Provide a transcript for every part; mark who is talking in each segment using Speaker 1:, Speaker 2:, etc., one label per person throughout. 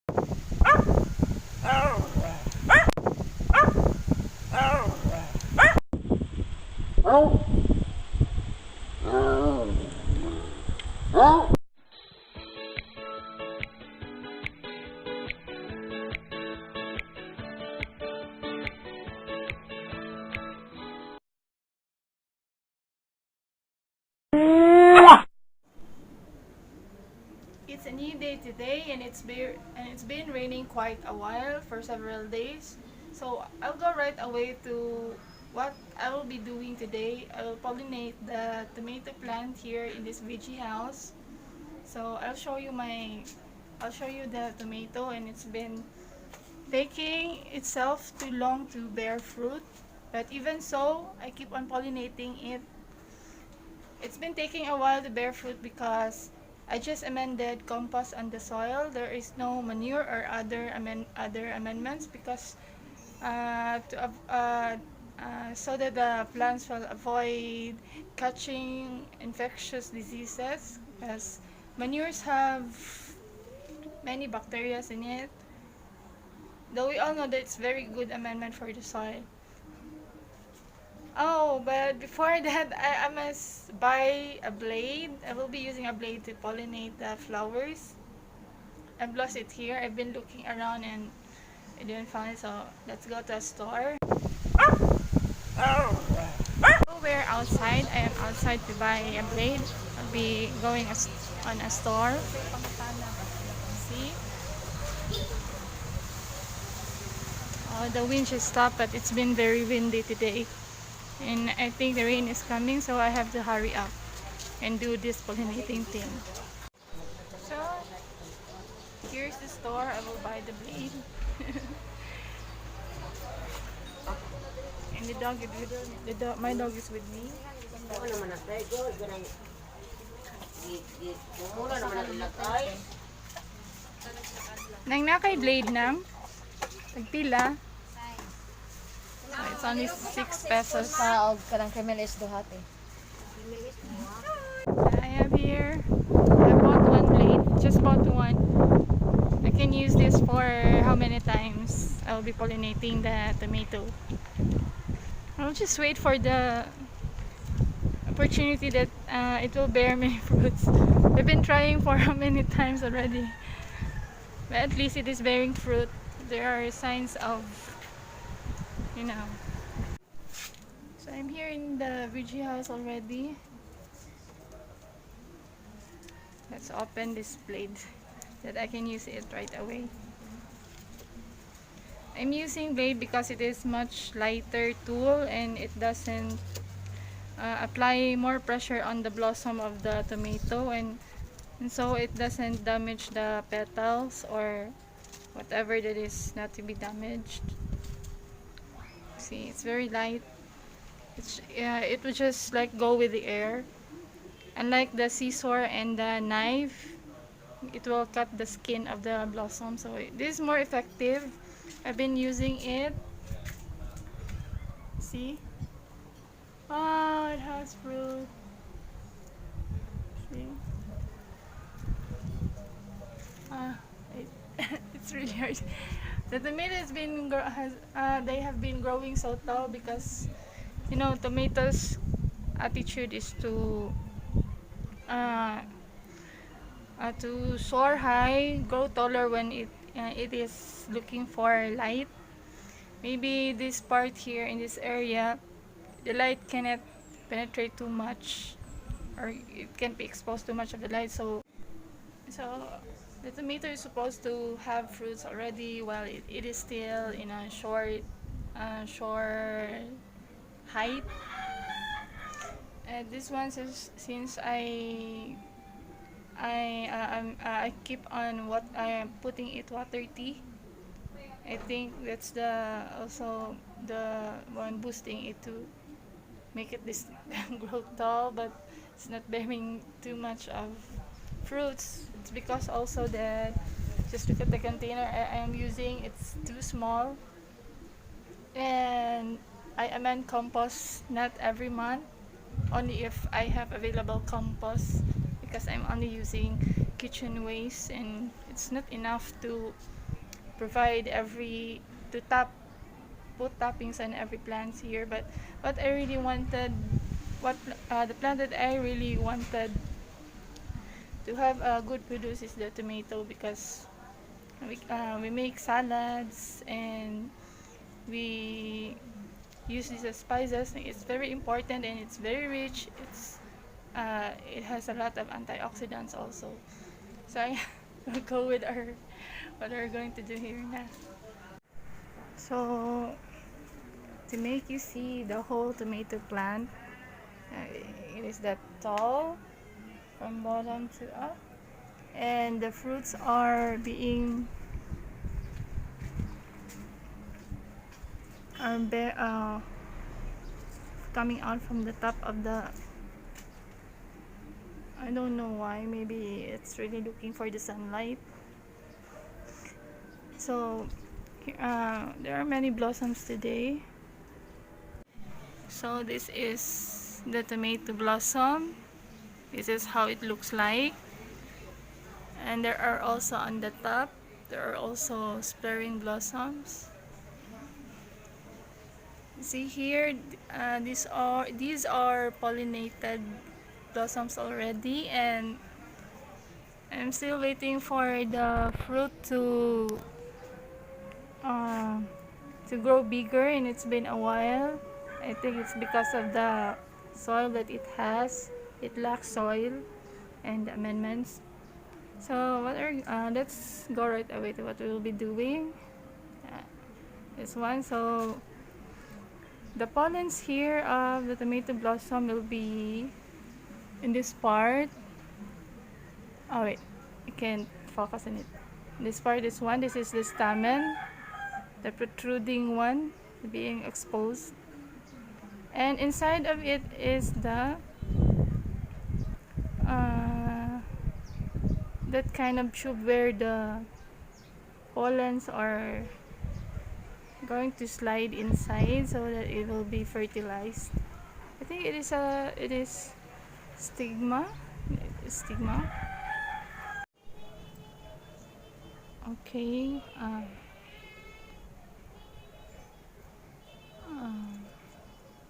Speaker 1: It's a new day today, and it's been raining quite a while for several days. So I'll go right away to what I will be doing today. I will pollinate the tomato plant here in this veggie house. So I'll show you the tomato, and it's been taking itself too long to bear fruit. But even so, I keep on pollinating it. It's been taking a while to bear fruit because I just amended compost on the soil. There is no manure or other amendments because so that the plants will avoid catching infectious diseases, because manures have many bacteria in it. Though we all know that it's very good amendment for the soil. Oh, but before that, I must buy a blade. I will be using a blade to pollinate the flowers. I've lost it here. I've been looking around and I didn't find it, so let's go to a store. We're outside. I am outside to buy a blade. I'll be going on a store. See? Oh, the wind just stopped, but it's been very windy today. And I think the rain is coming, so I have to hurry up and do this pollinating thing. So here's the store. I will buy the blade. And the dog is with my dog is with me. Nang nakay blade nang tagpila. It's only 6 pesos.
Speaker 2: Sa og kanang criminals duhat eh.
Speaker 1: I have here. I bought one blade. Just bought one. I can use this for how many times I'll be pollinating the tomato. I'll just wait for the opportunity that it will bear many fruits. I've been trying for how many times already, but at least it is bearing fruit. There are signs of, you know. So I'm here in the veggie house already. Let's open this blade that I can use it right away. I'm using blade because it is much lighter tool and it doesn't apply more pressure on the blossom of the tomato, and so it doesn't damage the petals or whatever that is not to be damaged. See, it's very light. It would just like go with the air. Unlike the scissor and the knife, it will cut the skin of the blossom. So this is more effective. I've been using it. See? Oh, it has fruit. See? It's really hard. The tomato they have been growing so tall because, you know, tomatoes' attitude is to soar high, grow taller when it is looking for light. Maybe this part here in this area, the light cannot penetrate too much, or it can't be exposed too much of the light. So the tomato is supposed to have fruits already while it is still in a short height. This one since I keep on what I am putting it water tea. I think that's also the one boosting it to make it this grow tall, but it's not bearing too much of fruits. It's because also that, just look at the container I am using, it's too small, and I amend compost not every month, only if I have available compost, because I'm only using kitchen waste, and it's not enough to provide to put toppings on every plant here. But what I really wanted, the plant that I really wanted to have a good produce is the tomato, because we make salads and we use this as spices. It's very important and it's very rich. It has a lot of antioxidants also. So I will go with our what we're going to do here now. So to make you see the whole tomato plant, it is that tall from bottom to up, and the fruits are coming out from the top of the, I don't know why, maybe it's really looking for the sunlight. So there are many blossoms today. So this is the tomato blossom. This is how it looks like. And there are also on the top, there are also spreading blossoms. See here, these are pollinated blossoms already, and I'm still waiting for the fruit to grow bigger, and it's been a while. I think it's because of the soil that it has. It lacks soil and amendments. So let's go right away to what we will be doing. This one. So the pollens here of the tomato blossom will be in this part. Oh wait, I can't focus on it. This part is one. This is the stamen, the protruding one being exposed, and inside of it is the that kind of tube where the pollens are going to slide inside so that it will be fertilized. I think it is stigma. Okay.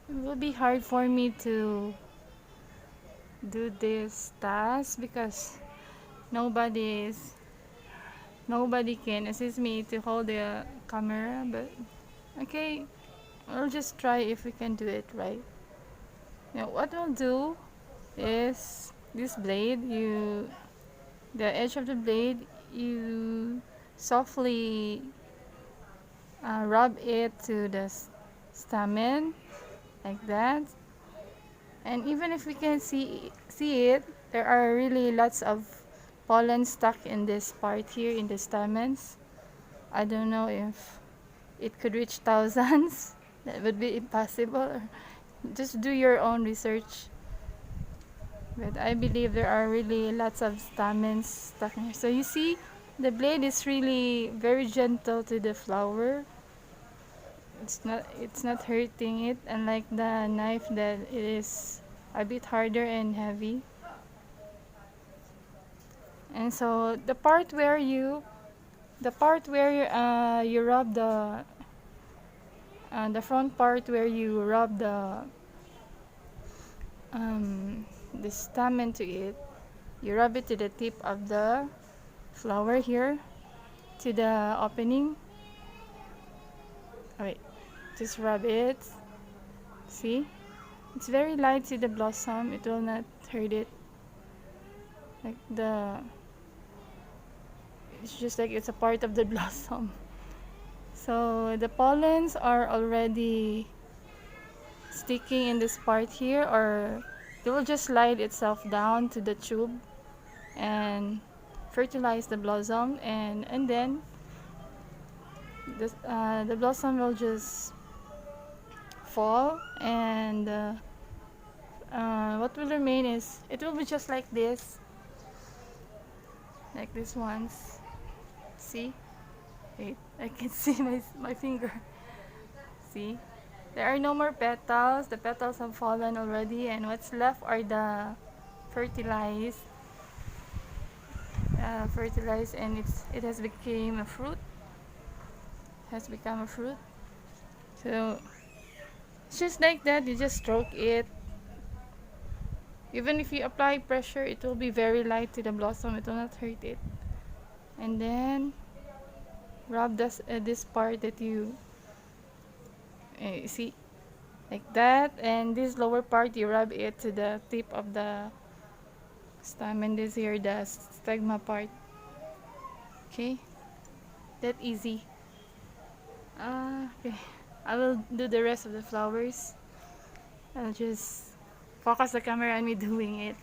Speaker 1: It will be hard for me to do this task because nobody can assist me to hold the camera, but okay, we'll just try if we can do it right. Now what we'll do is this blade, the edge of the blade, you softly rub it to the stamen like that, and even if we can see it, there are really lots of pollen stuck in this part here in the stamens. I don't know if it could reach thousands. That would be impossible. Just do your own research. But I believe there are really lots of stamens stuck in here. So you see, the blade is really very gentle to the flower. It's not hurting it, unlike the knife that it is a bit harder and heavy. And so the part where you rub the front part where you rub the stamen to it, you rub it to the tip of the flower here, to the opening. Oh, wait, just rub it. See, it's very light to the blossom. It will not hurt it. It's just like it's a part of the blossom. So the pollens are already sticking in this part here, or it will just slide itself down to the tube and fertilize the blossom, and then the blossom will just fall, and what will remain is it will be just like this ones. See? Wait, I can see my finger. See? There are no more petals. The petals have fallen already, and what's left are the fertilized fertilize, and it has become a fruit. Has become a fruit. So it's just like that. You just stroke it. Even if you apply pressure, it will be very light to the blossom. It will not hurt it. And then rub this part that you see, like that. And this lower part, you rub it to the tip of the stem, and this here the stigma part. Okay, that easy. Okay, I will do the rest of the flowers. I'll just focus the camera on me doing it.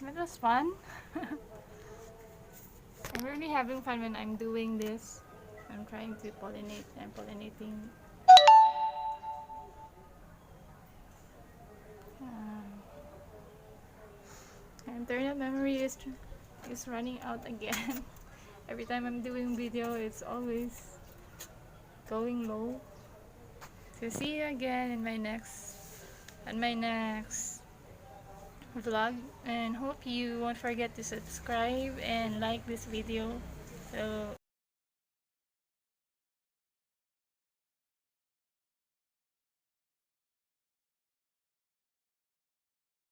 Speaker 1: That was fun. I'm really having fun when I'm doing this. I'm trying to pollinate. I'm pollinating. Um, Internet memory is running out again. Every time I'm doing video, it's always going low. So see you again in my next vlog, and hope you won't forget to subscribe and like this video. So